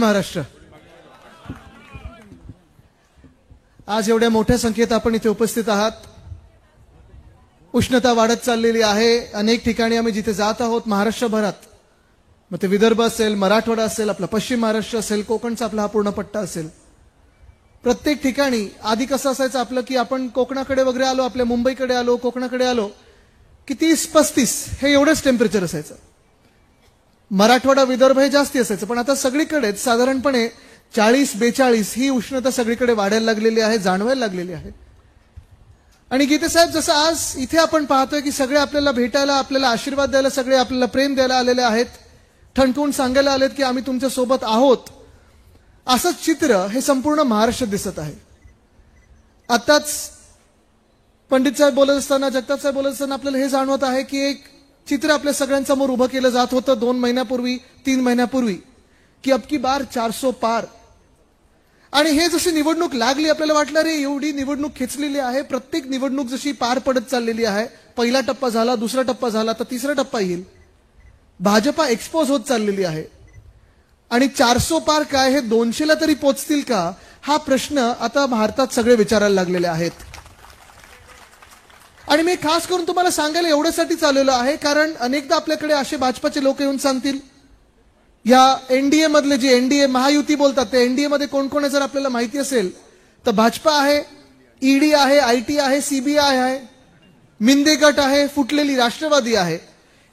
महाराष्ट्र. आज एवढ्या मोठ्या संख्येत आपण इथे उपस्थित आहात. उष्णता वाढत चाललेली आहे. अनेक ठिकाणी आम्ही जिथे जात आहोत महाराष्ट्रभरात, मग ते विदर्भ असेल, मराठवाडा असेल, आपला पश्चिम महाराष्ट्र असेल, कोकणचा आपला हा पूर्ण पट्टा असेल, प्रत्येक ठिकाणी आधी कसं असायचं आपलं की आपण कोकणाकडे वगैरे आलो, आपल्या मुंबईकडे आलो, कोकणाकडे आलो की 30-35 हे एवढंच टेम्परेचर असायचं. मराठवाडा विदर्भ हे जास्ती असायचं. पण आता सगळीकडेच साधारणपणे 40-42 ही उष्णता सगळीकडे वाढायला लागलेली आहे, जाणवायला लागलेली आहे. आणि गीते साहेब, जसं आज इथे आपण पाहतोय की सगळे आपल्याला भेटायला, आपल्याला आशीर्वाद द्यायला, सगळे आपल्याला प्रेम द्यायला आलेले आहेत, ठणठून सांगायला आलेत की आम्ही तुमच्या सोबत आहोत, असंच चित्र हे संपूर्ण महाराष्ट्र दिसत आहे. आताच पंडित साहेब बोलत असताना, जगताप साहेब बोलत असताना आपल्याला हे जाणवत आहे की एक चित्र आपल्या सगळ्यांसमोर उभं केलं जात होतं 2 महिन्यापूर्वी, 3 महिन्यापूर्वी, की अब की बार 400 पार. आणि हे जशी निवडणूक लागली आपल्याला वाटलं रे एवढी निवडणूक खेचलेली आहे, प्रत्येक निवडणूक जशी पार पडत चाललेली आहे, पहिला टप्पा झाला, दुसरा टप्पा झाला, तर तिसरा टप्पा येईल. भाजपा एक्सपोज होत चाललेली आहे. आणि 400 पार काय, हे 200ला तरी पोचतील का, हा प्रश्न आता भारतात सगळे विचारायला लागलेले आहेत. आणि मी खास करून तुम्हाला सांगायला एवढ्यासाठी चाललेलो आहे कारण अनेकदा आपल्याकडे असे भाजपाचे लोक येऊन सांगतील, या एनडीए मधले जे एनडीए महायुती बोलतात ते एनडीए मध्ये कोण कोण आहे जर आपल्याला माहिती असेल तर भाजपा आहे, ईडी आहे, आयटी आहे, सीबीआय आहे, मिंदे गट आहे, फुटलेली राष्ट्रवादी आहे.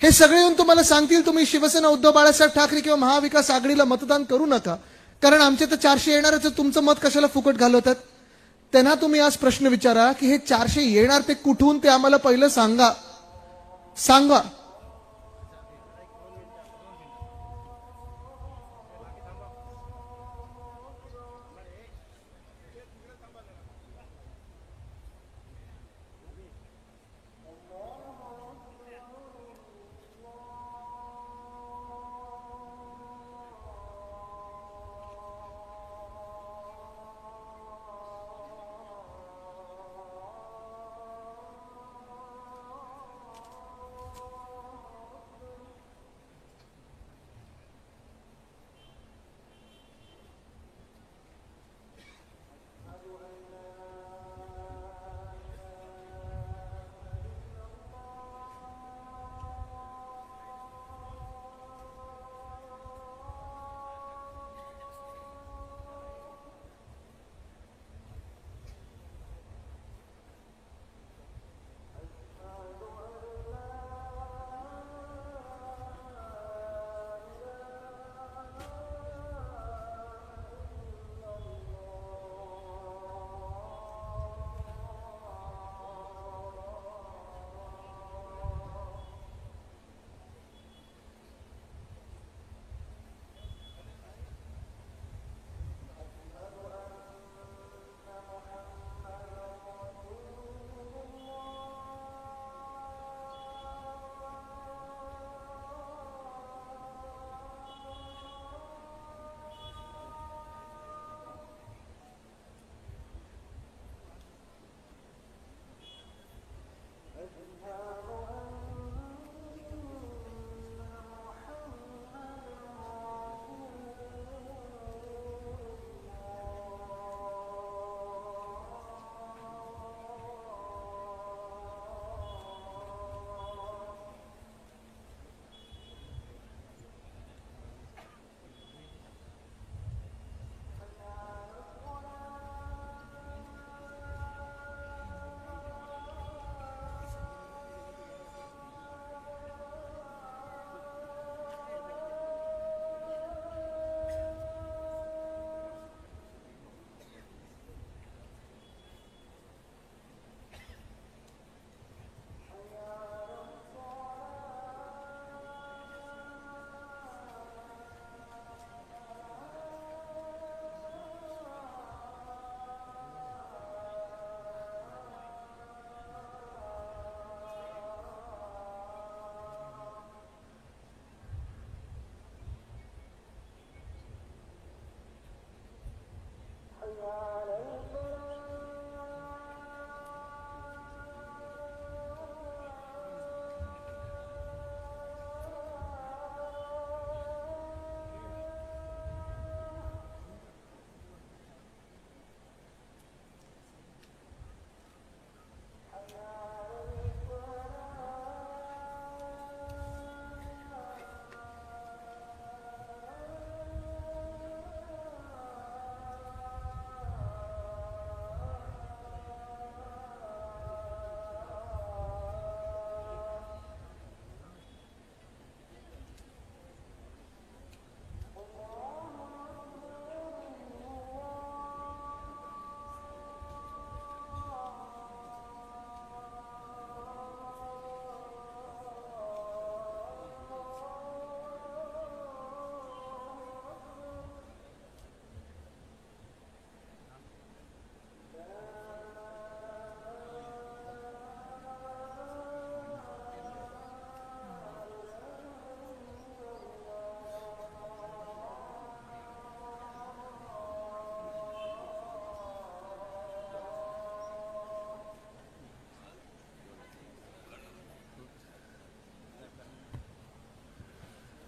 हे सगळे येऊन तुम्हाला सांगतील तुम्ही शिवसेना उद्धव बाळासाहेब ठाकरे किंवा महाविकास आघाडीला मतदान करू नका कारण आमचे तर 400 येणारच, तुमचं मत कशाला फुकट घालवतात. त्यांना तुम्ही आज प्रश्न विचारा की हे 400 येणार ते कुठून, ते आम्हाला पहिलं सांगा.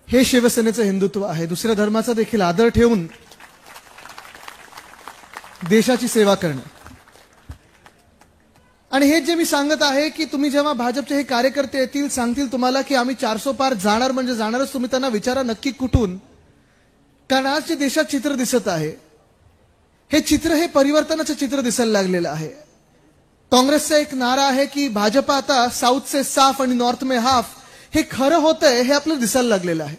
हे शिवसेनेचं हिंदुत्व आहे. दुसऱ्या धर्माचा देखील आदर ठेवून देशाची सेवा करणं. आणि हे जे मी सांगत आहे की तुम्ही जेव्हा भाजपचे हे कार्यकर्ते येतील सांगतील तुम्हाला की आम्ही 400 पार जाणार म्हणजे जाणारच, तुम्ही त्यांना विचारा नक्की कुठून. कारण आज जे देशात चित्र दिसत आहे हे चित्र हे परिवर्तनाचं चित्र दिसायला लागलेलं आहे. काँग्रेसचा एक नारा आहे की भाजपा आता साऊथ से साफ आणि नॉर्थ में हाफ. हे खरं होतंय हे आपल्याला दिसायला लागलेलं आहे.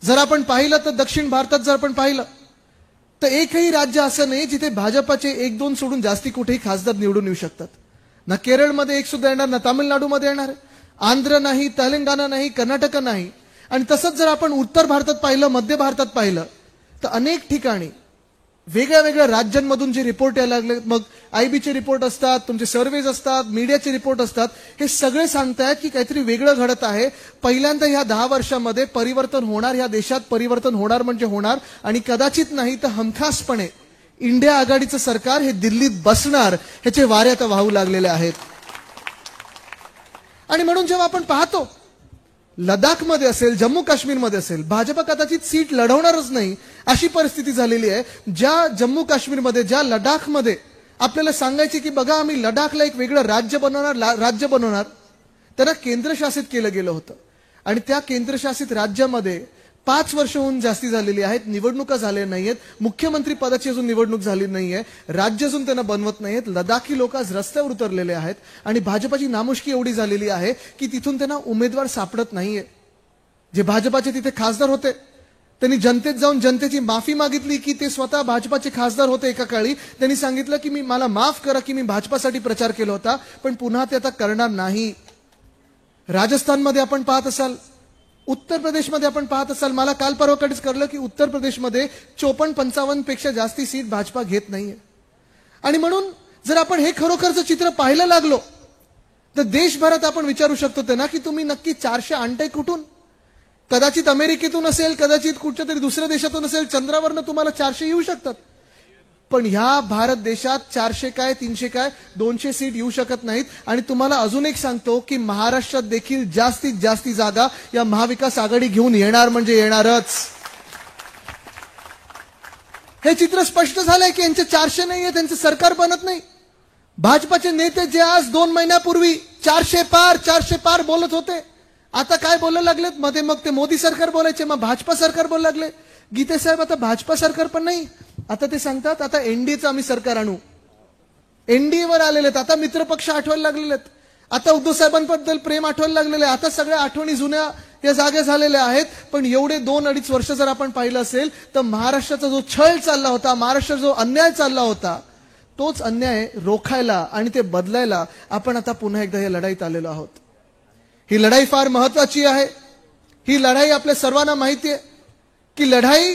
जर आपण पाहिलं तर दक्षिण भारतात जर आपण पाहिलं तर एकही राज्य असं नाही जिथे भाजपाचे 1-2 सोडून जास्ती कुठेही खासदार निवडून येऊ शकतात. ना केरळमध्ये एक सुद्धा येणार, ना तामिळनाडूमध्ये येणार, आंध्र नाही, तेलंगणा नाही, कर्नाटक नाही. आणि तसंच जर आपण उत्तर भारतात पाहिलं, मध्य भारतात पाहिलं तर अनेक ठिकाणी वेगळ्या वेगळ्या राज्यांमधून जे रिपोर्ट यायला लागले, मग आयबीचे रिपोर्ट असतात, तुमचे सर्व्हेज असतात, मीडियाचे रिपोर्ट असतात, हे सगळे सांगतायत की काहीतरी वेगळं घडत आहे. पहिल्यांदा ह्या 10 वर्षामध्ये परिवर्तन होणार, ह्या देशात परिवर्तन होणार म्हणजे होणार. आणि कदाचित नाही तर हमखासपणे इंडिया आघाडीचं सरकार हे दिल्लीत बसणार, ह्याचे वारे आता वाहू लागलेले आहेत. आणि म्हणून जेव्हा आपण पाहतो लडाखमध्ये असेल, जम्मू काश्मीरमध्ये असेल, भाजपा कदाचित सीट लढवणारच नाही अशी परिस्थिती झालेली आहे. ज्या जम्मू काश्मीरमध्ये, ज्या लडाखमध्ये आपल्याला सांगायचे की बघा आम्ही लडाखला एक वेगळं राज्य बनवणार, त्यांना केंद्रशासित केलं गेलं होतं. आणि त्या केंद्रशासित राज्यामध्ये 5 वर्ष होऊन जास्ती झालेली आहेत, निवडणुका झाल्या नाहीयेत, मुख्यमंत्री पदाची अजून निवडणूक झाली नाहीये, राज्य अजून त्यांना बनवत नाहीयेत. लडाखी लोक आज रस्त्यावर उतरलेले आहेत आणि भाजपाची नामुष्की एवढी झालेली आहे की तिथून त्यांना उमेदवार सापडत नाहीये. जे भाजपाचे तिथे खासदार होते त्यांनी जनतेत जाऊन जनतेची माफी मागितली की ते स्वतः भाजपाचे खासदार होते. एका काळी त्यांनी सांगितलं की मला माफ करा की मी भाजपासाठी प्रचार केला होता, पण पुन्हा ते आता करणार नाही. राजस्थानमध्ये आपण पाहत असाल, उत्तर प्रदेशमध्ये आपण पाहत असाल, मला काल परवा कधीच कळलं की उत्तर प्रदेशमध्ये 54-55 पेक्षा जास्ती सीट भाजपा घेत नाहीये. आणि म्हणून जर आपण हे खरोखरचं चित्र पाहायला लागलो तर देशभरात आपण विचारू शकतो ते ना की तुम्ही नक्की 400 आणताय कुठून. कदाचित अमेरिकेतून असेल, कदाचित कुठच्या तरी दुसऱ्या देशातून असेल, चंद्रावरनं तुम्हाला 400 येऊ शकतात. पण ह्या भारत देशात 400 काय 300 काय 200 सीट येऊ शकत नाहीत. आणि तुम्हाला अजून एक सांगतो की महाराष्ट्रात देखील जास्तीत जास्ती जागा या महाविकास आघाडी घेऊन येणार म्हणजे येणारच. हे चित्र स्पष्ट झालंय की यांचे 400 नाहीये, त्यांचं सरकार बनत नाही. भाजपाचे नेते जे आज 2 महिन्यापूर्वी 400 पार बोलत होते, आता काय बोलायला लागलेत. मध्ये मग ते मोदी सरकार बोलायचे, मग भाजपा सरकार बोलायला लागले. गीते साहेब आता भाजपा सरकार पण नाही, आता ते सांगतात आता एनडीएचं आम्ही सरकार आणू. एनडीएवर आलेले आहेत, आता मित्रपक्ष आठवायला लागलेले आहेत, आता उद्धव साहेबांबद्दल प्रेम आठवायला लागलेले आहे, आता सगळ्या आठवणी जुन्या या जागे झालेल्या आहेत. पण एवढे 2-2.5 वर्ष जर आपण पाहिलं असेल तर महाराष्ट्राचा जो छळ चालला होता, महाराष्ट्राचा जो अन्याय चालला होता, तोच अन्याय रोखायला आणि ते बदलायला आपण आता पुन्हा एकदा या लढाईत आलेलो आहोत. ही लढाई फार महत्वाची आहे. ही लढाई आपल्या सर्वांना माहिती आहे की लढाई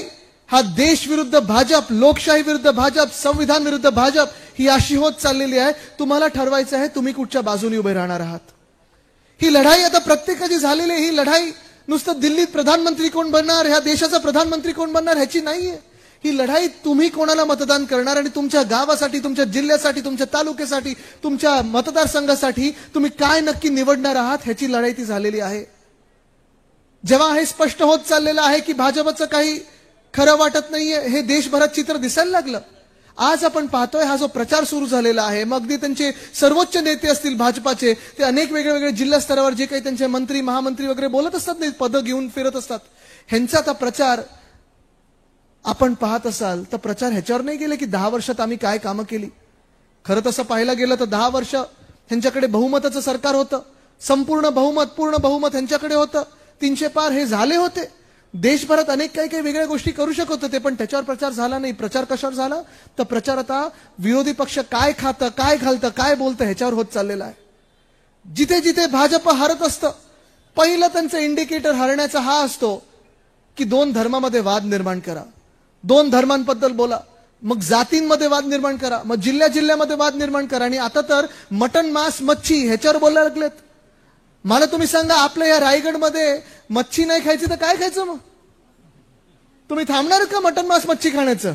हा देश विरुद्ध भाजप, लोकशाही विरुद्ध भाजप, संविधान विरुद्ध भाजप ही अशी होत चाललेली आहे. तुम्हाला ठरवायचं आहे तुम्ही कुठच्या बाजूने उभे राहणार आहात. ही लढाई आता प्रत्येकाची झालेली आहे. ही लढाई नुसतं दिल्लीत प्रधानमंत्री कोण बनणार, ह्या देशाचा प्रधानमंत्री कोण बनणार ह्याची नाहीये. ही लढाई तुम्ही कोणाला मतदान करणार आणि तुमच्या गावासाठी, तुमच्या जिल्ह्यासाठी, तुमच्या तालुक्यासाठी, तुमच्या मतदारसंघासाठी तुम्ही काय नक्की निवडणार आहात ह्याची लढाई ती झालेली आहे. जेव्हा हे स्पष्ट होत चाललेलं आहे की भाजपचं काही खरं वाटत नाहीये, हे देशभरात चित्र दिसायला लागलं. आज आपण पाहतोय हा जो प्रचार सुरू झालेला आहे, मग अगदी त्यांचे सर्वोच्च नेते असतील भाजपाचे, ते अनेक वेगवेगळ्या जिल्हा स्तरावर जे काही त्यांचे मंत्री महामंत्री वगैरे बोलत असतात, नाही पदं घेऊन फिरत असतात, ह्यांचा आता प्रचार आपण पाहत असाल तर प्रचार ह्याच्यावर नाही गेले की 10 वर्षात आम्ही काय कामं केली. खरं तसं पाहायला गेलं तर 10 वर्ष ह्यांच्याकडे बहुमताचं सरकार होतं, संपूर्ण बहुमत, पूर्ण बहुमत ह्यांच्याकडे होतं, 300 पार हे झाले होते. देशभरात अनेक काही वेगळ्या गोष्टी करू शकत होते, पण त्याच्यावर प्रचार झाला नाही. प्रचार कशावर झाला तर प्रचार आता विरोधी पक्ष काय खातं, काय घालतं, काय बोलतं ह्याच्यावर होत चाललेला आहे. जिथे जिथे भाजप हरत असतं, पहिलं त्यांचं इंडिकेटर हरण्याचा हा असतो की 2 धर्मामध्ये वाद निर्माण करा, 2 धर्मांबद्दल बोला, मग जातींमध्ये वाद निर्माण करा, मग जिल्ह्यामध्ये वाद निर्माण करा. आणि आता तर मटन, मांस, मच्छी ह्याच्यावर बोलायला लागलेत. मला तुम्ही सांगा, आपल्या या रायगडमध्ये मच्छी नाही खायची तर काय खायचं? मग तुम्ही थांबणार का मटन, मांस, मच्छी खाण्याचं?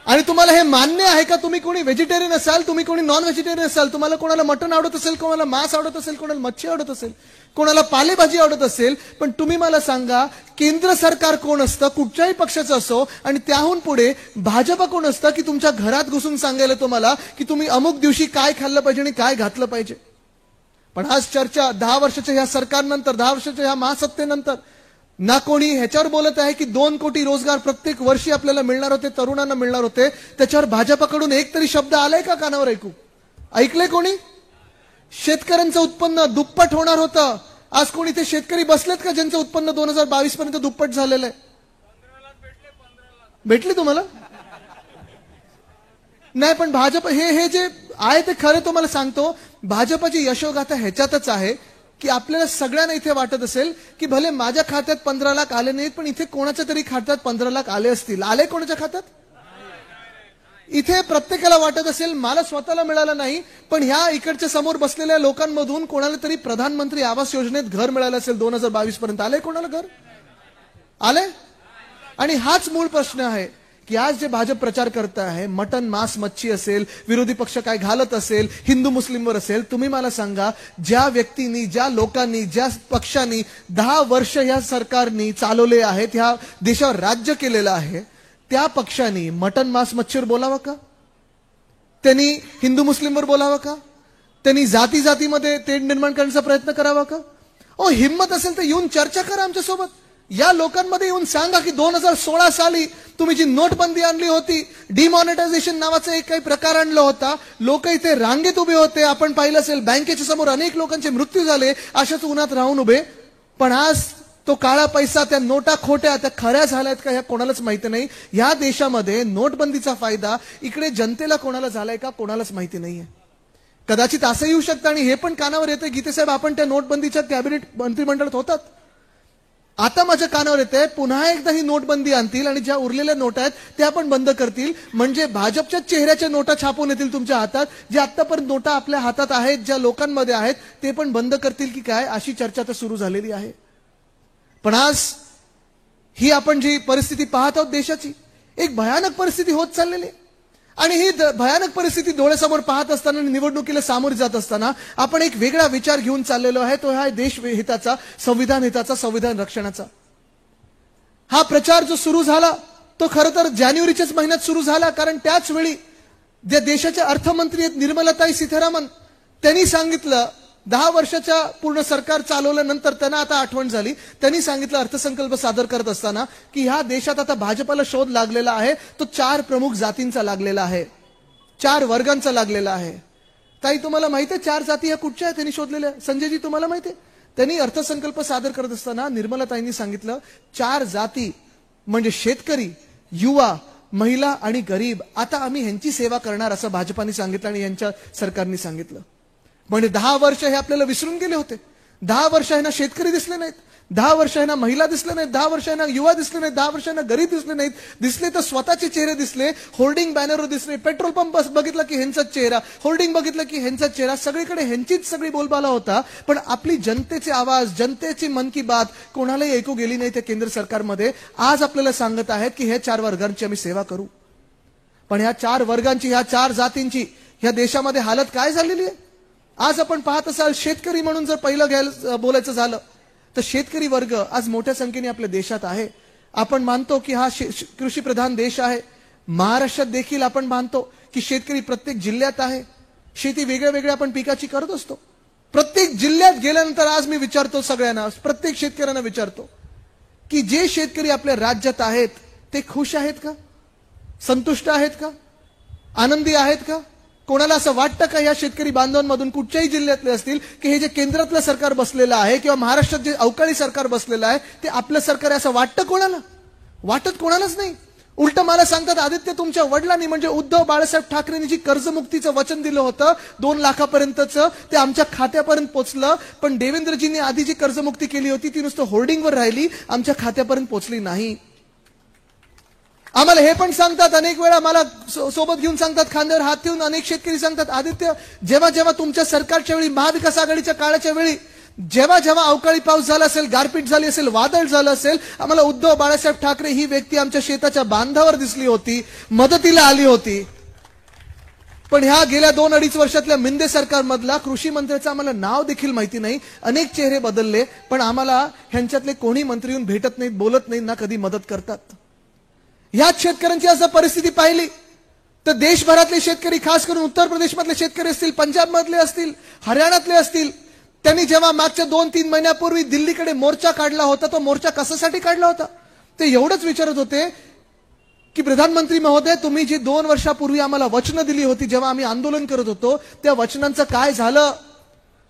आणि तुम्हाला हे मान्य आहे का? तुम्ही कोणी व्हेजिटेरियन असाल, तुम्ही कोणी नॉन व्हेजिटेरियन असाल, तुम्हाला कोणाला मटण आवडत असेल, कोणाला मांस आवडत असेल, कोणाला मच्छी आवडत असेल, कोणाला पालेभाजी आवडत असेल, पण तुम्ही मला सांगा केंद्र सरकार कोण असतं, कुठच्याही पक्षाचं असो, आणि त्याहून पुढे भाजप कोण असतं की तुमच्या घरात घुसून सांगायला तुम्हाला की तुम्ही अमुक दिवशी काय खाल्लं पाहिजे आणि काय घातलं पाहिजे. पण आज चर्चा 10 वर्षाच्या ह्या सरकारनंतर, 10 वर्षाच्या ह्या महासत्तेनंतर ना कोणी ह्याच्यावर बोलत आहे की 2 कोटी रोजगार प्रत्येक वर्षी आपल्याला मिळणार होते, तरुणांना मिळणार होते. त्याच्यावर भाजपाकडून एक तरी शब्द आलाय का कानावर ऐकले कोणी? शेतकऱ्यांचं उत्पन्न दुप्पट होणार होतं. आज कोणी ते शेतकरी बसलेत का ज्यांचं उत्पन्न 2022 पर्यंत दुप्पट झालेलं आहे? 15 लाख भेटले तुम्हाला? नाही, पण भाजप हे जे आहे ते खरं तुम्हाला सांगतो, भाजपची यशोगाथा ह्याच्यातच आहे की आपल्याला सगळ्यांना इथे वाटत असेल की भले माझ्या खात्यात 15 लाख आले नाहीत, पण इथे कोणाच्या तरी खात्यात 15 लाख आले असतील. आले कोणाच्या खात्यात? इथे प्रत्येकाला वाटत असेल मला स्वतःला मिळालं नाही, पण ह्या इकडच्या समोर बसलेल्या लोकांमधून कोणाला तरी प्रधानमंत्री आवास योजनेत घर मिळालं असेल 2022 पर्यंत. आले कोणाला घर? आले? आणि हाच मूळ प्रश्न आहे की आज जे भाजप प्रचार करत आहे, मटन मांस मच्छी असेल, विरोधी पक्ष काय घालत असेल, हिंदू मुस्लिमवर असेल, तुम्ही मला सांगा ज्या व्यक्तींनी, ज्या लोकांनी, ज्या पक्षांनी 10 वर्ष ह्या सरकारनी चालवले आहेत, ह्या देशावर राज्य केलेलं आहे, त्या पक्षांनी मटन मांस मच्छीवर बोलावं का? त्यांनी हिंदू मुस्लिमवर बोलावं का? त्यांनी जाती जातीमध्ये तेढ निर्माण करण्याचा प्रयत्न करावा का? हिम्मत असेल तर येऊन चर्चा करा आमच्यासोबत. या लोकांमध्ये येऊन सांगा की 2016 साली तुम्ही जी नोटबंदी आणली होती, डिमॉनिटायझेशन नावाचा एक काही प्रकार आणला होता, लोक इथे रांगेत उभे होते, आपण पाहिलं असेल बँकेच्या समोर अनेक लोकांचे मृत्यू झाले अशाच उन्हात राहून उभे. पण आज तो काळा पैसा, त्या नोटा खोट्या, त्या खऱ्या झाल्यात का ह्या कोणालाच माहिती नाही. या देशामध्ये नोटबंदीचा फायदा इकडे जनतेला कोणाला झालाय का कोणालाच माहिती नाहीये. कदाचित असं येऊ शकतं आणि हे पण कानावर येतं, गीतेसाहेब आपण त्या नोटबंदीच्या कॅबिनेट मंत्रिमंडळात होतात. आता माझ्या कानावर येते पुन्हा एकदा ही नोटबंदी आणतील आणि ज्या उरलेल्या नोटा आहेत त्या पण बंद करतील, म्हणजे भाजपच्या चेहऱ्याच्या नोटा छापून येतील तुमच्या हातात. जे आतापर्यंत नोटा आपल्या हातात आहेत, ज्या लोकांमध्ये आहेत, ते पण बंद करतील की काय, अशी चर्चा तर सुरू झालेली आहे. पण आज ही आपण जी परिस्थिती पाहत आहोत देशाची, एक भयानक परिस्थिती होत चाललेली आहे. आणि ही भयानक परिस्थिती डोळ्यासमोर पाहत असताना, निवडणुकीला सामोरे जात असताना आपण एक वेगळा विचार घेऊन चाललेलो आहे, तो हा देश हिताचा, संविधान हिताचा, संविधान रक्षणाचा. हा प्रचार जो सुरू झाला तो खरं तर जानेवारीच्याच महिन्यात सुरू झाला, कारण त्याच वेळी ज्या देशाच्या अर्थमंत्री आहेत निर्मलाताई सीतारामन, त्यांनी सांगितलं 10 वर्षाच्या पूर्ण सरकार चालवल्यानंतर त्यांना आता आठवण झाली, त्यांनी सांगितलं अर्थसंकल्प सादर करत असताना की ह्या देशात आता भाजपाला शोध लागलेला आहे, तो 4 प्रमुख जातींचा लागलेला आहे, 4 वर्गांचा लागलेला आहे. ताई तुम्हाला माहिती आहे 4 जाती ह्या कुठच्या आहेत त्यांनी शोधलेल्या? संजयजी तुम्हाला माहिती आहे? त्यांनी अर्थसंकल्प सादर करत असताना निर्मलाताईंनी सांगितलं 4 जाती म्हणजे शेतकरी, युवा, महिला आणि गरीब, आता आम्ही ह्यांची सेवा करणार असं भाजपाने सांगितलं आणि यांच्या सरकारने सांगितलं. म्हणजे 10 वर्ष हे आपल्याला विसरून गेले होते. 10 वर्ष ह्यांना शेतकरी दिसले नाहीत, 10 वर्ष ह्यांना महिला दिसले नाहीत, 10 वर्ष ह्यांना युवा दिसले नाहीत, 10 वर्ष ह्यांना गरीब दिसले नाहीत. दिसले तर स्वतःचे चेहरे दिसले, होर्डिंग बॅनरवर दिसले, पेट्रोल पंप बघितलं की ह्यांचाच चेहरा, होर्डिंग बघितलं की ह्यांचाच चेहरा, सगळीकडे ह्यांचीच सगळी बोलबाला होता. पण आपली जनतेचे आवाज, जनतेची मन की बात कोणालाही ऐकू गेली नाही त्या केंद्र सरकारमध्ये. आज आपल्याला सांगत आहेत की ह्या 4 वर्गांची आम्ही सेवा करू. पण ह्या 4 वर्गांची, ह्या 4 जातींची ह्या देशामध्ये हालत काय झालेली आहे? आज आपण पाहत असाल शेतकरी म्हणून जर पहिलं बोलायचं झालं तर शेतकरी वर्ग आज मोठ्या संख्येने आपल्या देशात आहे. आपण मानतो की हा कृषी प्रधान देश आहे. महाराष्ट्रात देखील आपण मानतो की शेतकरी प्रत्येक जिल्ह्यात आहे. शेती वेगळ्या वेगळ्या आपण पिकाची करत असतो. प्रत्येक जिल्ह्यात गेल्यानंतर आज मी विचारतो सगळ्यांना, प्रत्येक शेतकऱ्यांना विचारतो की जे शेतकरी आपल्या राज्यात आहेत ते खुश आहेत का, संतुष्ट आहेत का, आनंदी आहेत का? कोणाला असं वाटतं का या शेतकरी बांधवांमधून कुठच्याही जिल्ह्यातले असतील की हे जे केंद्रातलं सरकार बसलेलं आहे किंवा महाराष्ट्रात जे अवकाळी सरकार बसलेलं आहे ते आपलं सरकार आहे असं वाटतं कोणाला? वाटत कोणालाच नाही. उलट मला सांगतात आदित्य तुमच्या वडिलांनी म्हणजे उद्धव बाळासाहेब ठाकरेंनी जी कर्जमुक्तीचं वचन दिलं होतं 2 लाखापर्यंतचं ते आमच्या खात्यापर्यंत पोहोचलं, पण देवेंद्रजींनी आधी जी कर्जमुक्ती केली होती ती नुसतं होर्डिंगवर राहिली, आमच्या खात्यापर्यंत पोहोचली नाही. आम्हाला हे पण सांगतात, अनेक वेळा मला सोबत घेऊन सांगतात, खांद्यावर हात ठेवून अनेक शेतकरी सांगतात आदित्य जेव्हा जेव्हा तुमच्या सरकारच्या वेळी महाविकास आघाडीच्या काळाच्या वेळी जेव्हा जेव्हा अवकाळी पाऊस झाला असेल, गारपीट झाली असेल, वादळ झालं असेल, आम्हाला उद्धव बाळासाहेब ठाकरे ही व्यक्ती आमच्या शेताच्या बांधावर दिसली होती, मदतीला आली होती. पण ह्या गेल्या 2-2.5 वर्षातल्या मिंदे सरकारमधला कृषी मंत्र्याचं आम्हाला नाव देखील माहिती नाही. अनेक चेहरे बदलले, पण आम्हाला ह्यांच्यातले कोणी मंत्री येऊन भेटत नाहीत, बोलत नाहीत, ना कधी मदत करतात. ह्याच शेतकऱ्यांची असं परिस्थिती पाहिली तर देशभरातले शेतकरी, खास करून उत्तर प्रदेशमधले शेतकरी असतील, पंजाबमधले असतील, हरियाणातले असतील, त्यांनी जेव्हा मागच्या 2-3 महिन्यापूर्वी दिल्लीकडे मोर्चा काढला होता, तो मोर्चा कशासाठी काढला होता? ते एवढंच विचारत होते की प्रधानमंत्री महोदय, तुम्ही जी 2 वर्षापूर्वी आम्हाला वचनं दिली होती, जेव्हा आम्ही आंदोलन करत होतो, त्या वचनांचं काय झालं?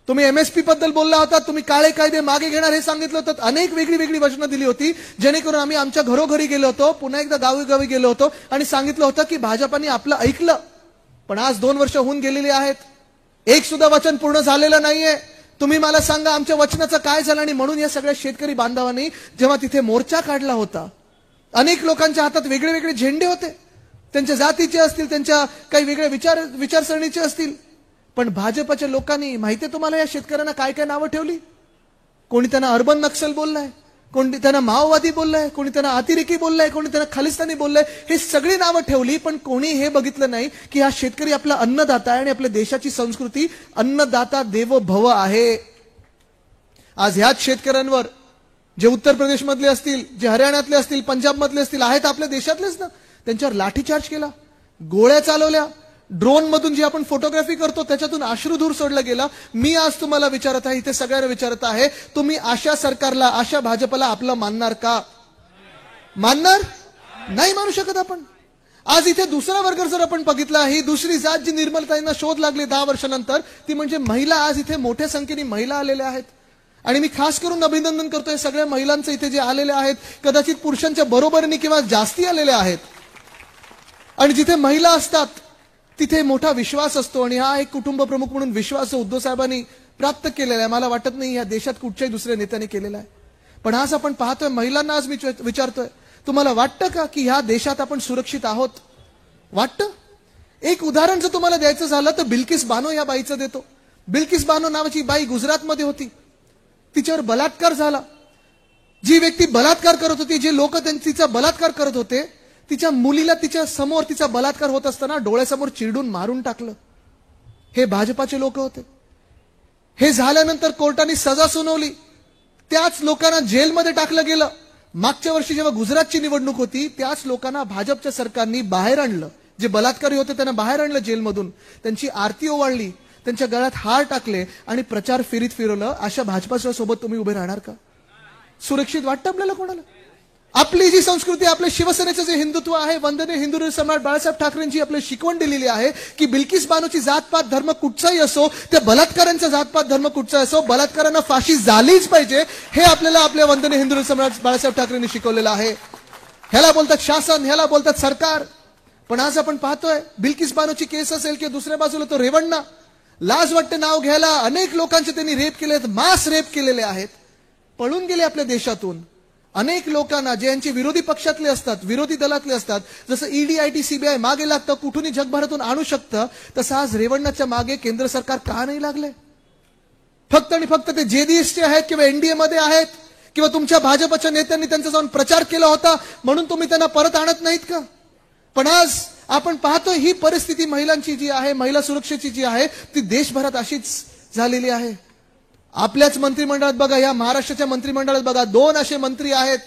तुम्ही एमएसपी बद्दल बोलला होता, तुम्ही काळे कायदे मागे घेणार हे सांगितलं होतं, अनेक वेगळी वेगळी वचनं दिली होती, जेणेकरून आम्ही आमच्या घरोघरी गेलो होतो, पुन्हा एकदा गावी गेलो होतो आणि सांगितलं होतं की भाजपाने आपलं ऐकलं. पण आज 2 वर्ष होऊन गेलेली आहेत, एक सुद्धा वचन पूर्ण झालेलं नाहीये. तुम्ही मला सांगा आमच्या वचनाचं काय झालं? आणि म्हणून या सगळ्या शेतकरी बांधवांनी जेव्हा तिथे मोर्चा काढला होता, अनेक लोकांच्या हातात वेगळे वेगळे झेंडे होते, त्यांच्या जातीचे असतील, त्यांच्या काही वेगळ्या विचारसरणीचे असतील, पण भाजपच्या लोकांनी माहितीये तुम्हाला या शेतकऱ्यांना काय काय नावं ठेवली? कोणी त्यांना अर्बन नक्सल बोललाय, कोणी त्यांना माओवादी बोललाय, कोणी त्यांना अतिरेकी बोललाय, कोणी त्यांना खालिस्तानी बोललाय. हे सगळी नावं ठेवली, पण कोणी हे बघितलं नाही की हा शेतकरी आपला अन्नदाता आहे आणि आपल्या देशाची संस्कृती अन्नदाता देवो भव आहे. आज ह्याच शेतकऱ्यांवर जे उत्तर प्रदेशमधले असतील, जे हरियाणातले असतील, पंजाबमधले असतील, आहेत आपल्या देशातलेच ना, त्यांच्यावर लाठीचार्ज केला, गोळ्या चालवल्या, ड्रोन मधून जी आपण फोटोग्राफी करतो त्याच्यातून अश्रुधूर सोडला गेला. मी आज तुम्हाला विचारत आहे, इथे सगळ्यांना विचारत आहे, तुम्ही अशा सरकारला, अशा भाजपला आपलं मानणार का? मानणार नाही, मानू शकत आपण. आज इथे दुसरा वर्ग जर आपण बघितला, ही दुसरी जात जी निर्मलताईंना शोध लागले 10 वर्षानंतर, ती म्हणजे महिला. आज इथे मोठ्या संख्येने महिला आलेल्या आहेत आणि मी खास करून अभिनंदन करतोय सगळ्या महिलांचं इथे जे आलेले आहेत, कदाचित पुरुषांच्या बरोबरीने किंवा जास्ती आलेले आहेत. आणि जिथे महिला असतात तिथे मोठा विश्वास असतो आणि हा एक कुटुंब प्रमुख म्हणून विश्वास उद्धव साहेबांनी प्राप्त केलेला आहे. मला वाटत नाही या देशात कुठच्याही दुसऱ्या नेत्याने केलेला आहे. पण आज आपण पाहतोय, महिलांना आज मी विचारतोय, तुम्हाला वाटतं का की ह्या देशात आपण सुरक्षित आहोत? वाटतं? एक उदाहरण जर तुम्हाला द्यायचं झालं तर बिल्किस बानो या बाईचं देतो. बिल्किस बानो नावाची बाई गुजरातमध्ये होती, तिच्यावर बलात्कार झाला. जी व्यक्ती बलात्कार करत होती, जे लोक तिचा बलात्कार करत होते, तिच्या मुलीला तिच्या समोर तिचा बलात्कार होत असताना डोळ्यासमोर चिरडून मारून टाकलं. हे भाजपाचे लोक होते. हे झाल्यानंतर कोर्टाने सजा सुनावली, त्याच लोकांना जेलमध्ये टाकलं गेलं. मागच्या वर्षी जेव्हा गुजरातची निवडणूक होती, त्याच लोकांना भाजपच्या सरकारने बाहेर आणलं, जे बलात्कारी होते त्यांना बाहेर आणलं जेलमधून, त्यांची आरती ओवाळली, त्यांच्या गळ्यात हार टाकले आणि प्रचार फेरीत फिरवलं. अशा भाजपाच्या सोबत तुम्ही उभे राहणार का? सुरक्षित वाटतं आपल्याला कोणाला? आपली जी संस्कृती, आपल्या शिवसेनेचं जे हिंदुत्व आहे, वंदनीय हिंदू सम्राट बाळासाहेब ठाकरेंची आपली शिकवण दिलेली आहे की बिल्किस बानोची जातपात धर्म कुठचाही असो, त्या बलात्कारांचा जातपात धर्म कुठचा असो, बलात्कारांना फाशी झालीच पाहिजे, हे आपल्याला आपल्या वंदनीय हिंदू सम्राट बाळासाहेब ठाकरेंनी शिकवलेलं आहे. ह्याला बोलतात शासन, ह्याला बोलतात सरकार. पण आज आपण पाहतोय, बिल्किस बानोची केस असेल किंवा दुसऱ्या बाजूला तो रेवण्णा, लाज वाटते नाव घ्यायला. अनेक लोकांचे त्यांनी रेप केले, मास रेप केलेले आहेत, पळून गेले आपल्या देशातून. अनेक लोकांना जे यांचे विरोधी पक्षातले असतात, विरोधी दलातले असतात, जसं ईडी, आयटी, सीबीआय मागे लागतं, कुठूनही जगभरातून आणू शकतं, तसं आज रेवण्णाच्या मागे केंद्र सरकार का नाही लागले? फक्त आणि फक्त ते जेडीएसचे आहेत किंवा एनडीए मध्ये आहेत किंवा तुमच्या भाजपच्या नेत्यांनी त्यांचा जाऊन प्रचार केला होता म्हणून तुम्ही त्यांना परत आणत नाहीत का? पण आज आपण पाहतोय ही परिस्थिती महिलांची जी आहे, महिला सुरक्षेची जी आहे, ती देशभरात अशीच झालेली आहे. आपल्याच मंत्रिमंडळात बघा, या महाराष्ट्राच्या मंत्रिमंडळात बघा, 2 असे मंत्री आहेत.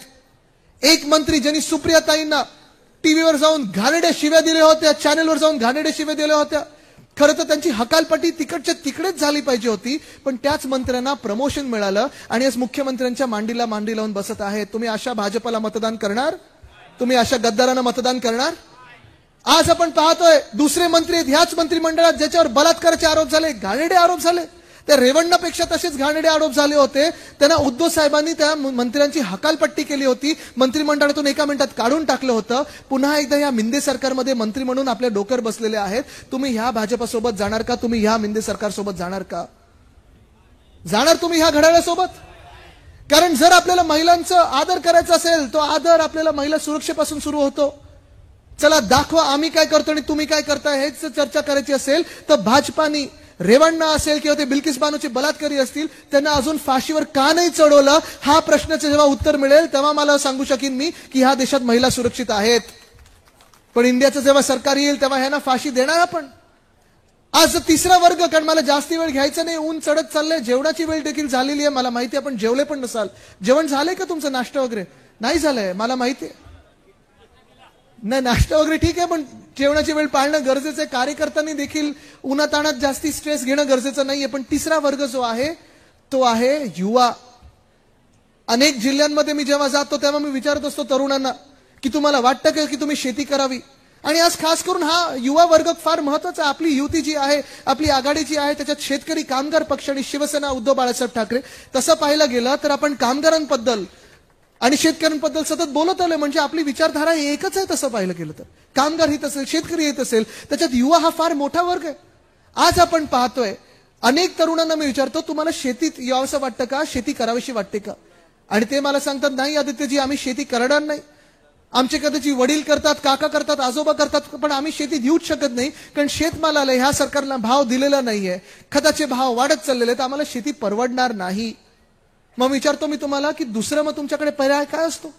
एक मंत्री ज्यांनी सुप्रियाताईंना टीव्हीवर जाऊन घाणेरड्या शिव्या दिल्या होत्या, चॅनलवर जाऊन घाणेरड्या शिव्या दिल्या होत्या. खरं तर त्यांची हकालपट्टी तिकडच्या तिकडेच झाली पाहिजे होती, पण त्याच मंत्र्यांना प्रमोशन मिळालं आणि आज मुख्यमंत्र्यांच्या मांडीला मांडी लावून बसत आहेत. तुम्ही अशा भाजपला मतदान करणार? तुम्ही अशा गद्दारांना मतदान करणार? आज आपण पाहतोय दुसरे मंत्री आहेत ह्याच मंत्रिमंडळात ज्याच्यावर बलात्काराचे आरोप झाले, घाणेरडे आरोप झाले. त्या रेवण्णापेक्षा तसेच घाणेरडे आरोप झाले होते. त्यांना उद्धव साहेबांनी त्या मंत्र्यांची हकालपट्टी केली होती, मंत्रिमंडळातून एका मिनिटात काढून टाकलं होतं. पुन्हा एकदा या मिंदे सरकारमध्ये मंत्री म्हणून आपल्या डोक्यावर बसलेले आहेत. तुम्ही ह्या भाजपसोबत जाणार का? तुम्ही ह्या मिंदे सरकारसोबत जाणार का? जाणार तुम्ही ह्या घड्याळासोबत? कारण जर आपल्याला महिलांचा आदर करायचा असेल, तो आदर आपल्याला महिला सुरक्षेपासून सुरू होतो. चला दाखवा आम्ही काय करतो आणि तुम्ही काय करताय हेच चर्चा करायची असेल तर भाजपानी रेवण्णा असेल किंवा ते बिल्किस बानोचे बलात्कारी असतील, त्यांना अजून फाशीवर का नाही चढवलं, हा प्रश्नाचं जेव्हा उत्तर मिळेल तेव्हा मला सांगू शकीन मी की ह्या देशात महिला सुरक्षित आहेत. पण इंडियाचं जेव्हा सरकार येईल तेव्हा ह्यांना फाशी देणार आपण. आज तिसरा वर्ग, कारण मला जास्ती वेळ घ्यायचा नाही, ऊन चढत चाललंय, जेवणाची वेळ देखील झालेली आहे. मला माहिती आहे आपण जेवले पण नसाल. जेवण झालंय का तुमचं, नाश्ता वगैरे नाही झालंय मला माहिती आहे. नाही, नाश्ता वगैरे ठीक आहे, पण जेवणाची वेळ पाळणं गरजेचं आहे. कार्यकर्त्यांनी देखील उन्हाताणात जास्ती स्ट्रेस घेणं गरजेचं नाहीये. पण तिसरा वर्ग जो आहे तो आहे युवा. अनेक जिल्ह्यांमध्ये मी जेव्हा जातो तेव्हा मी विचारत असतो तरुणांना की तुम्हाला वाटतं का की तुम्ही शेती करावी. आणि आज खास करून हा युवा वर्ग फार महत्वाचा. आपली युती जी आहे, आपली आघाडी जी आहे, त्याच्यात शेतकरी, कामगार पक्ष आणि शिवसेना उद्धव बाळासाहेब ठाकरे. तसं पाहायला गेलं तर आपण कामगारांबद्दल आणि शेतकऱ्यांबद्दल सतत बोलत आलोय. म्हणजे आपली विचारधारा एकच आहे. तसं पाहिलं गेलं तर कामगार हित असेल, शेतकरी हित असेल, त्याच्यात युवा हा फार मोठा वर्ग आहे. आज आपण पाहतोय अनेक तरुणांना मी विचारतो तुम्हाला शेतीत यावंसं वाटतं का, शेती करावीशी वाटते का, आणि ते मला सांगतात नाही आदित्यजी आम्ही शेती करणार नाही. आमचे कदाचित वडील करतात, काका करतात, आजोबा करतात, पण आम्ही शेती देऊच शकत नाही कारण शेतमालाला ह्या सरकारला भाव दिलेला नाहीये, खताचे भाव वाढत चाललेले आहेत, आम्हाला शेती परवडणार नाही. मग विचारतो मी तुम्हाला की दुसरं मग तुमच्याकडे पर्याय काय असतो,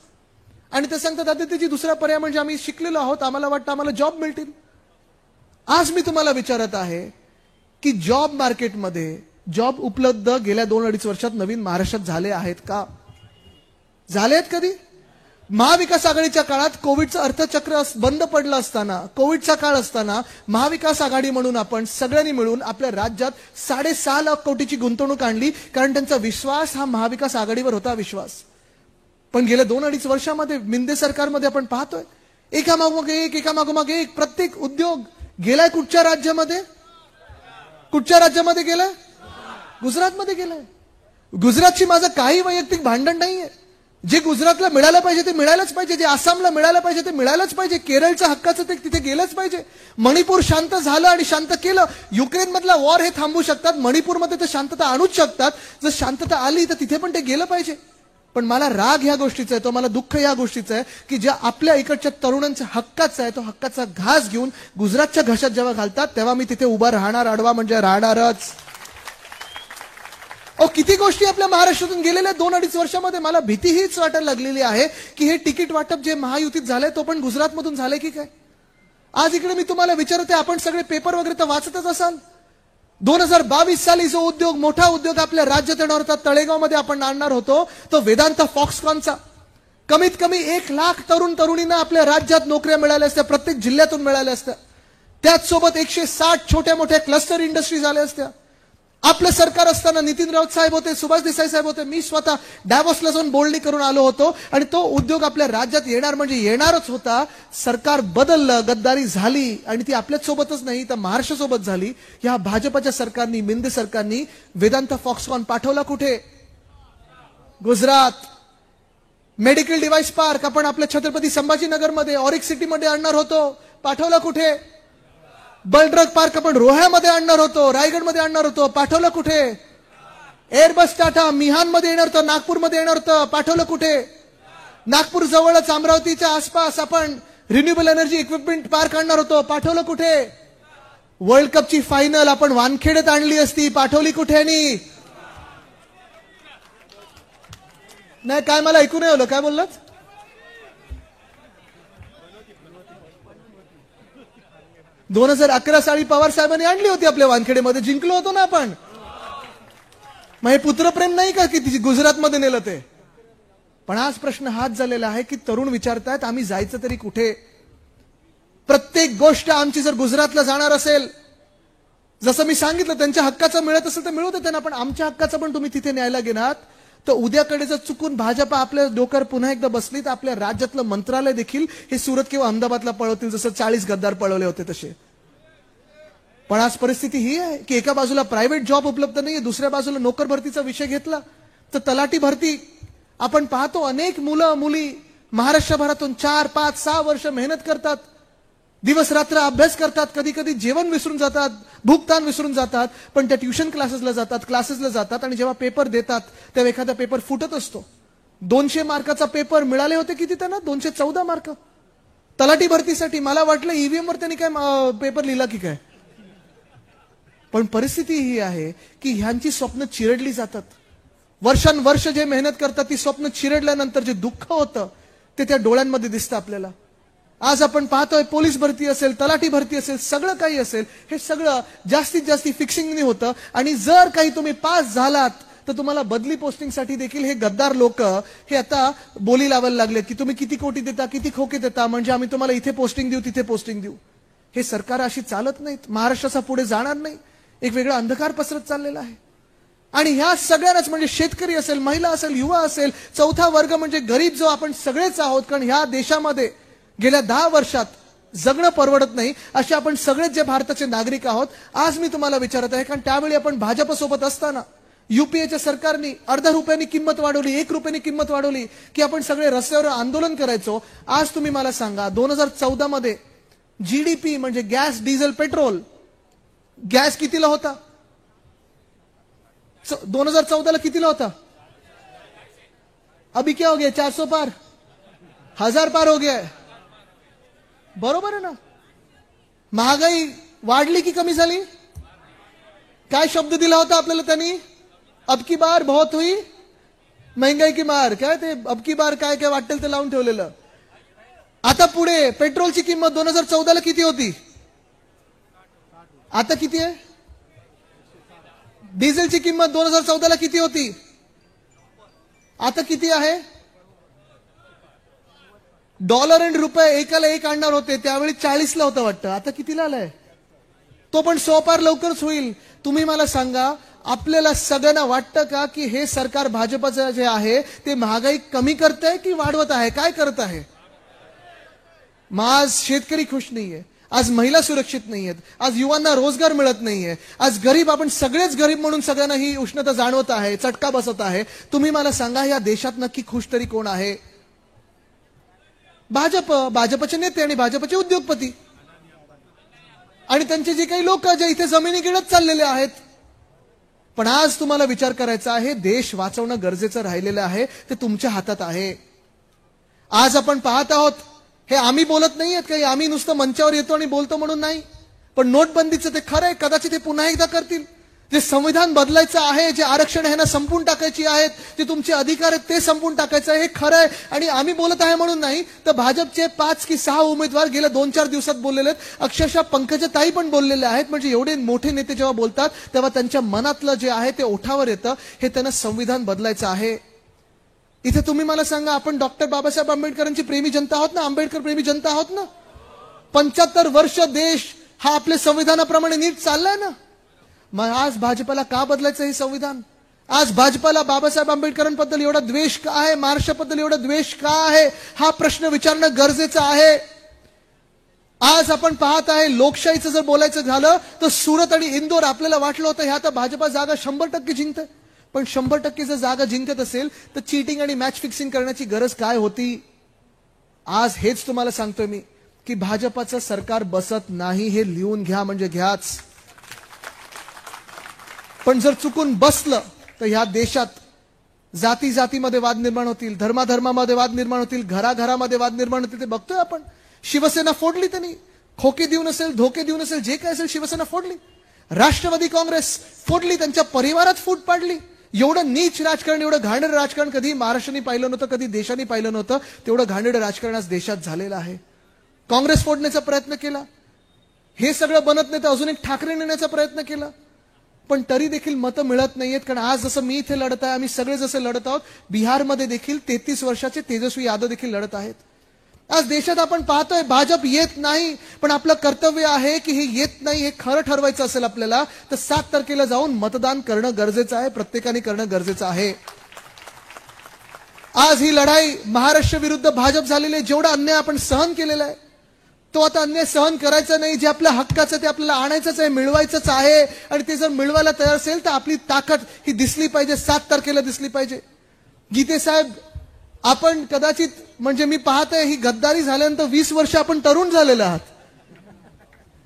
आणि ते सांगतात आदित्यजी दुसरा पर्याय म्हणजे आम्ही शिकलेलो आहोत, आम्हाला वाटतं आम्हाला जॉब मिळतील. आज मी तुम्हाला विचारत आहे की जॉब मार्केटमध्ये जॉब उपलब्ध गेल्या 2-2.5 वर्षात नवीन महाराष्ट्रात झाले आहेत का, झाले आहेत कधी? महाविकास आघाडीच्या काळात कोविडचं अर्थचक्र बंद पडलं असताना, कोविडचा काळ असताना महाविकास आघाडी म्हणून आपण सगळ्यांनी मिळून आपल्या राज्यात 6.5 लाख कोटीची गुंतवणूक आणली, कारण त्यांचा विश्वास हा महाविकास आघाडीवर होता विश्वास. पण गेल्या 2-2.5 वर्षामध्ये मिंदे सरकारमध्ये आपण पाहतोय एकामागोमाग एक प्रत्येक उद्योग गेलाय कुठच्या राज्यामध्ये, कुठच्या राज्यामध्ये गेलाय? गुजरातमध्ये गेलाय. गुजरातची माझं काही वैयक्तिक भांडण नाहीये. जे गुजरातला मिळालं पाहिजे ते मिळालंच पाहिजे, जे आसामला मिळालं पाहिजे ते मिळालंच पाहिजे, केरळच्या हक्काचं ते तिथे गेलंच पाहिजे. मणिपूर शांत झालं आणि शांत केलं. युक्रेन मधला वॉर हे थांबवू शकतात, मणिपूरमध्ये ते शांतता आणूच शकतात. जर शांतता आली तर तिथे पण ते गेलं पाहिजे. पण मला राग ह्या गोष्टीचा आहे, तो मला दुःख ह्या गोष्टीचं आहे की ज्या आपल्या इकडच्या तरुणांच्या हक्काचा आहे तो हक्काचा घास घेऊन गुजरातच्या घशात जेव्हा घालतात तेव्हा मी तिथे उभा राहणार, आडवा म्हणजे राहणारच. किती गोष्टी आपल्या महाराष्ट्रातून गेलेल्या 2-2.5 वर्षामध्ये. मला भीती हीच वाटायला लागलेली आहे की हे तिकीट वाटप जे महायुतीत झालंय तो पण गुजरातमधून झालंय की काय. आज इकडे मी तुम्हाला विचारते, आपण सगळे पेपर वगैरे तर वाचतच असाल. 2022 साली जो उद्योग, मोठा उद्योग आपल्या राज्यात येणार होता, तळेगावमध्ये आपण आणणार होतो, तो वेदांत फॉक्सकॉनचा. कमीत कमी 1 लाख तरुण तरुणींना आपल्या राज्यात नोकऱ्या मिळाल्या असत्या, प्रत्येक जिल्ह्यातून मिळाल्या असत्या. त्याचसोबत 160 छोट्या मोठ्या क्लस्टर इंडस्ट्रीज आल्या असत्या. आपलं सरकार असताना नितीन राऊत साहेब होते, सुभाष देसाई साहेब होते, मी स्वतः डॅव्होसला जाऊन बोलणी करून आलो होतो, आणि तो उद्योग आपल्या राज्यात येणार म्हणजे येणारच होता. सरकार बदललं, गद्दारी झाली, आणि ती आपल्याच सोबतच नाही तर महाराष्ट्रासोबत झाली. या भाजपच्या सरकारनी, मिंदे सरकारनी वेदांत फॉक्सकॉन पाठवला कुठे? गुजरात. मेडिकल डिव्हाइस पार्क आपण आपल्या छत्रपती संभाजीनगरमध्ये, ऑरिक सिटीमध्ये आणणार होतो, पाठवला कुठे? बलड्रग पार्क आपण रोह्यामध्ये आणणार होतो, रायगडमध्ये आणणार होतो, पाठवलं कुठे? एअरबस टाटा मिहानमध्ये येणार होतं, नागपूरमध्ये येणार होतं, पाठवलं कुठे? नागपूर जवळच अमरावतीच्या आसपास आपण रिन्युएबल एनर्जी इक्विपमेंट पार्क आणणार होतो, पाठवलं कुठे? वर्ल्ड कपची फायनल आपण वानखेडेत आणली असती, पाठवली कुठे? नाही काय मला ऐकू नाही आलं, काय बोललात? दोन 2011 साली पवार साहेबांनी आणली होती आपल्या वानखेडेमध्ये, जिंकलो होतो ना आपण. मग हे पुत्रप्रेम नाही का की गुजरातमध्ये नेलं ते? पण आज प्रश्न हाच झालेला आहे की तरुण विचारतायत आम्ही जायचं तरी कुठे? प्रत्येक गोष्ट आमची जर गुजरातला जाणार असेल, जसं मी सांगितलं त्यांच्या हक्काचं मिळत असेल तर मिळू दे त्यांना, पण आमच्या हक्काचं पण तुम्ही तिथे न्यायला गेलात तर उद्याकडे जर चुकून भाजपा आपल्या डोक्यावर पुन्हा एकदा बसली तर आपल्या राज्यातलं मंत्रालय देखील हे सुरत किंवा अहमदाबादला पळवतील, जसं 40 गद्दार पळवले होते तसे. पण आज परिस्थिती ही आहे की एका बाजूला प्रायव्हेट जॉब उपलब्ध नाहीये, दुसऱ्या बाजूला नोकर भरतीचा विषय घेतला तर तलाठी भरती आपण पाहतो. अनेक मुलं मुली महाराष्ट्रभरातून 4, 5, 6 वर्ष मेहनत करतात, दिवस रात्र अभ्यास करतात, कधी कधी जेवण विसरून जातात, भूकतान विसरून जातात, पण त्या ट्युशन क्लासेसला जातात आणि जेव्हा पेपर देतात तेव्हा एखादा पेपर फुटत असतो. 200 मार्काचा पेपर मिळाले होते किती त्यांना? 214 मार्क तलाठी भरतीसाठी. मला वाटलं ईव्हीएम वर त्यांनी काय पेपर लिहिला की काय. पण परिस्थिती ही आहे की ह्यांची स्वप्न चिरडली जातात. वर्षांवर्ष जे मेहनत करतात ती स्वप्न चिरडल्यानंतर जे दुःख होतं ते त्या डोळ्यांमध्ये दिसतं आपल्याला. आज आपण पाहतोय पोलीस भरती असेल, तलाठी भरती असेल, सगळं काही असेल, हे सगळं जास्तीत जास्त फिक्सिंगनी होतं. आणि जर काही तुम्ही पास झालात तर तुम्हाला बदली पोस्टिंगसाठी देखील हे गद्दार लोक हे आता बोली लावायला लागले की तुम्ही किती कोटी देता, किती खोके देता, म्हणजे आम्ही तुम्हाला इथे पोस्टिंग देऊ, तिथे पोस्टिंग देऊ. हे सरकार अशी चालत नाहीत. महाराष्ट्राचा पुढे जाणार नाही. एक वेगळा अंधकार पसरत चाललेला आहे. आणि ह्या सगळ्यांनाच म्हणजे शेतकरी असेल, महिला असेल, युवा असेल, चौथा वर्ग म्हणजे गरीब जो आपण सगळेच आहोत. कारण ह्या देशामध्ये गेल्या 10 वर्षात जगणं परवडत नाही असे आपण सगळेच जे भारताचे नागरिक आहोत. आज मी तुम्हाला विचारत आहे कारण त्यावेळी आपण भाजपसोबत असताना युपीएच्या सरकारने अर्धा रुपयानी किंमत वाढवली, 1 रुपयानी किंमत वाढवली की आपण सगळे रस्त्यावर आंदोलन करायचो. आज तुम्ही मला सांगा 2014 मध्ये जीडीपी म्हणजे गॅस, डिझेल, पेट्रोल, गॅस कितीला होता? 2014 कितीला होता? अभी क्या हो गया? 400 पार, 1000 पार हो गया. बरोबर आहे ना? महागाई वाढली की कमी झाली? काय शब्द दिला होता आपल्याला त्यांनी? अब की बार बहुत हुई महंगाई की मार. काय ते अब की बार काय काय वाटेल ते लावून ठेवलेलं. आता पुढे पेट्रोलची किंमत 2014 किती होती? आता किती आहे? डिझेलची किंमत 2014 किती होती? आता किती आहे? डॉलर आणि रुपये एकाला एक आणणार होते त्यावेळी 40ला होतं वाटतं. आता कितीला आलाय? तो पण 100 पार लवकरच होईल. तुम्ही मला सांगा आपल्याला सगळ्यांना वाटतं का की हे सरकार भाजपचं जे आहे ते महागाई कमी करत आहे की वाढवत आहे? काय करत आहे? आज शेतकरी खुश नाहीये, आज महिला सुरक्षित नाहीयेत, आज युवांना रोजगार मिळत नाहीये, आज गरीब आपण सगळेच गरीब म्हणून सगळ्यांना ही उष्णता जाणवत आहे, चटका बसत आहे. तुम्ही मला सांगा या देशात नक्की खुश तरी कोण आहे? भाजप, भाजपचे नेते आणि भाजपचे उद्योगपती आणि त्यांचे जे काही लोक जे इथे जमिनी गिळत चाललेले आहेत. पण आज तुम्हाला विचार करायचा आहे, देश वाचवणं गरजेचं राहिलेलं आहे, ते तुमच्या हातात आहे. आज आपण पाहत आहोत, हे आम्ही बोलत नाहीयेत काही, आम्ही नुसतं मंचावर येतो आणि बोलतो म्हणून नाही. पण नोटबंदीचं ते खरं आहे, कदाचित हे पुन्हा एकदा करतील. जे संविधान बदलायचं आहे, जे आरक्षण ह्यांना संपून टाकायची आहेत, जे तुमचे अधिकार आहेत ते संपून टाकायचं आहे, हे खरं आहे. आणि आम्ही बोलत आहे म्हणून नाही तर भाजपचे 5 की 6 उमेदवार गेल्या 2-4 दिवसात बोललेले आहेत. अक्षरशः पंकजाताई पण बोललेले आहेत. म्हणजे एवढे मोठे नेते जेव्हा बोलतात तेव्हा त्यांच्या मनातलं जे आहे ते ओठावर येतं. हे त्यांना संविधान बदलायचं आहे. इथे तुम्ही मला सांगा, आपण डॉक्टर बाबासाहेब आंबेडकरांची प्रेमी जनता आहोत ना, आंबेडकर प्रेमी जनता आहोत ना. 75 वर्ष देश हा आपल्या संविधानाप्रमाणे नीट चाललाय ना. मग आज भाजपला का बदलायचं हे संविधान? आज भाजपला बाबासाहेब आंबेडकरांबद्दल एवढा द्वेष का आहे? महाराष्ट्राबद्दल एवढा द्वेष का आहे? हा प्रश्न विचारणं गरजेचं आहे. आज आपण पाहत आहे, लोकशाहीचं जर बोलायचं झालं तर सुरत आणि इंदोर आपल्याला वाटलं होतं ह्या तर भाजपा जागा 100% जिंकते. पण 100% जर जागा जिंकत असेल तर चीटिंग आणि मॅच फिक्सिंग करण्याची गरज काय होती? आज हेच तुम्हाला सांगतोय मी की भाजपाचं सरकार बसत नाही. हे लिहून घ्या म्हणजे घ्याच. पण जर चुकून बसलं तर ह्या देशात जाती जातीमध्ये वाद निर्माण होतील, धर्माधर्मामध्ये वाद निर्माण होतील, घराघरामध्ये वाद निर्माण होतील. ते बघतोय आपण. शिवसेना फोडली त्यांनी, खोके देऊन असेल, धोके देऊन असेल, जे काय असेल शिवसेना फोडली. राष्ट्रवादी काँग्रेस फोडली, त्यांच्या परिवारात फूट पाडली. एवढं नीच राजकारण, एवढं घाणेरडं राजकारण कधी महाराष्ट्राने पाहिलं नव्हतं, कधी देशाने पाहिलं नव्हतं. तेवढं घाणेरडं राजकारण आज देशात झालेलं आहे. काँग्रेस फोडण्याचा प्रयत्न केला. हे सगळं बनत नाही तर अजून एक ठाकरे नेण्याचा प्रयत्न केला. पण तरी देखील मतं मिळत नाहीयेत. कारण आज जसं मी इथे लढत आहे, आम्ही सगळे जसे लढत आहोत, बिहारमध्ये देखील 33 वर्षाचे तेजस्वी यादव देखील लढत आहेत. आज देशात आपण पाहतोय भाजप येत नाही. पण आपलं कर्तव्य आहे की हे येत नाही हे खरं ठरवायचं असेल आपल्याला तर 7 तारखेला जाऊन मतदान करणं गरजेचं आहे. प्रत्येकाने करणं गरजेचं आहे. आज ही लढाई महाराष्ट्र विरुद्ध भाजप झालेली आहे. जेवढा अन्याय आपण सहन केलेला आहे तो आता अन्याय सहन करायचा नाही. जे आपल्या हक्काचं ते आपल्याला आणायचंच आहे, मिळवायचंच आहे. आणि ते जर मिळवायला तयार असेल तर आपली ताकद ही दिसली पाहिजे, 7 तारखेला दिसली पाहिजे. गीते साहेब, आपण कदाचित म्हणजे मी पाहतोय ही गद्दारी झाल्यानंतर 20 वर्ष आपण तरुण झालेले आहात.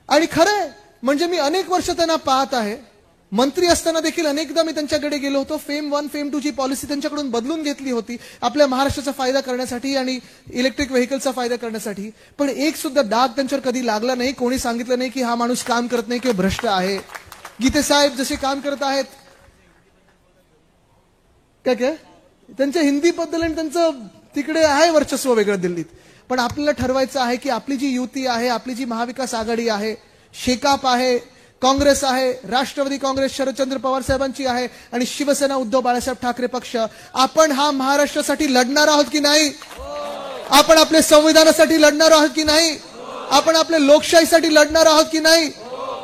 आणि खरंय म्हणजे मी अनेक वर्ष त्यांना पाहत आहे. मंत्री असताना देखील अनेकदा मी त्यांच्याकडे गेलो होतो. फेम 1 फेम 2 ची पॉलिसी त्यांच्याकडून बदलून घेतली होती आपल्या महाराष्ट्राचा फायदा करण्यासाठी आणि इलेक्ट्रिक व्हेकलचा फायदा करण्यासाठी. पण एक सुद्धा डाग त्यांच्यावर कधी लागला नाही. कोणी सांगितलं नाही की हा माणूस काम करत नाही किंवा भ्रष्ट आहे. गीते साहेब जसे काम करत आहेत, काय त्यांच्या हिंदीबद्दल आणि त्यांचं तिकडे आहे वर्चस्व वेगळं दिल्लीत. पण आपल्याला ठरवायचं आहे की आपली जी युती आहे, आपली जी महाविकास आघाडी आहे, शेकाप आहे, काँग्रेस आहे, राष्ट्रवादी काँग्रेस शरदचंद्र पवार साहेबांची आहे आणि शिवसेना उद्धव बाळासाहेब ठाकरे पक्ष, आपण हा महाराष्ट्रासाठी लढणार आहोत की नाही? आपण आपल्या संविधानासाठी लढणार आहोत की नाही? आपण आपल्या लोकशाहीसाठी लढणार आहोत की नाही?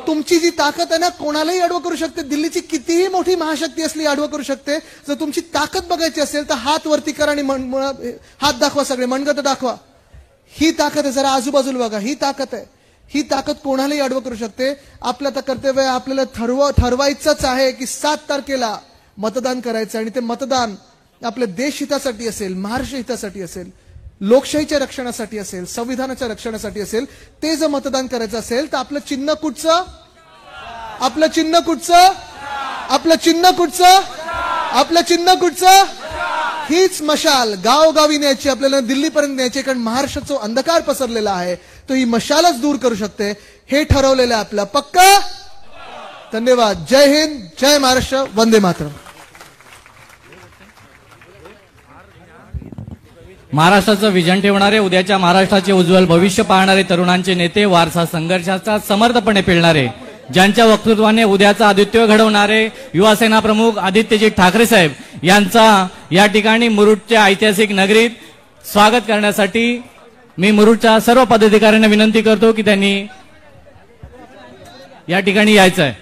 तुमची जी ताकद आहे ना, कोणालाही अडवं करू शकते. दिल्लीची कितीही मोठी महाशक्ती असली अडवं करू शकते. जर तुमची ताकद बघायची असेल तर हात वरती करा आणि हात दाखवा, सगळे मनगत दाखवा. ही ताकद आहे. जरा आजूबाजूला बघा, ही ताकद आहे. ही ताकद कोणालाही अडवं करू शकते. आपलं आता कर्तव्य आहे, आपल्याला ठरवायचंच आहे की 7 तारखेला मतदान करायचं आणि ते मतदान आपल्या देश हितासाठी असेल, महाराष्ट्र हितासाठी असेल, लोकशाहीच्या रक्षणासाठी असेल, संविधानाच्या रक्षणासाठी असेल. ते जर मतदान करायचं असेल तर आपलं चिन्ह कुठचं? आपलं चिन्ह कुठचं? आपलं चिन्ह कुठचं? आपलं चिन्ह कुठचं? हीच मशाल गावोगावी न्यायची, आपल्याला दिल्लीपर्यंत न्यायची. कारण महाराष्ट्राचा जो अंधकार पसरलेला आहे तो ही मशालच दूर करू शकते. हे ठरवलेलं आहे आपलं. पक्का? धन्यवाद. जय हिंद, जय महाराष्ट्र, वंदे मातरम. महाराष्ट्राचं विजन ठेवणारे, उद्याच्या महाराष्ट्राचे उज्ज्वल भविष्य पाहणारे तरुणांचे नेते, वारसा संघर्षाचा समर्थपणे पेलणारे, ज्यांच्या वक्तृत्वाने उद्याचा आदित्य घडवणारे युवासेना प्रमुख आदित्यजी ठाकरे साहेब यांचा या ठिकाणी मुरुडच्या ऐतिहासिक नगरीत स्वागत करण्यासाठी मी मुरुडच्या सर्व पदाधिकाऱ्यांना विनंती करतो की त्यांनी या ठिकाणी यायचं आहे.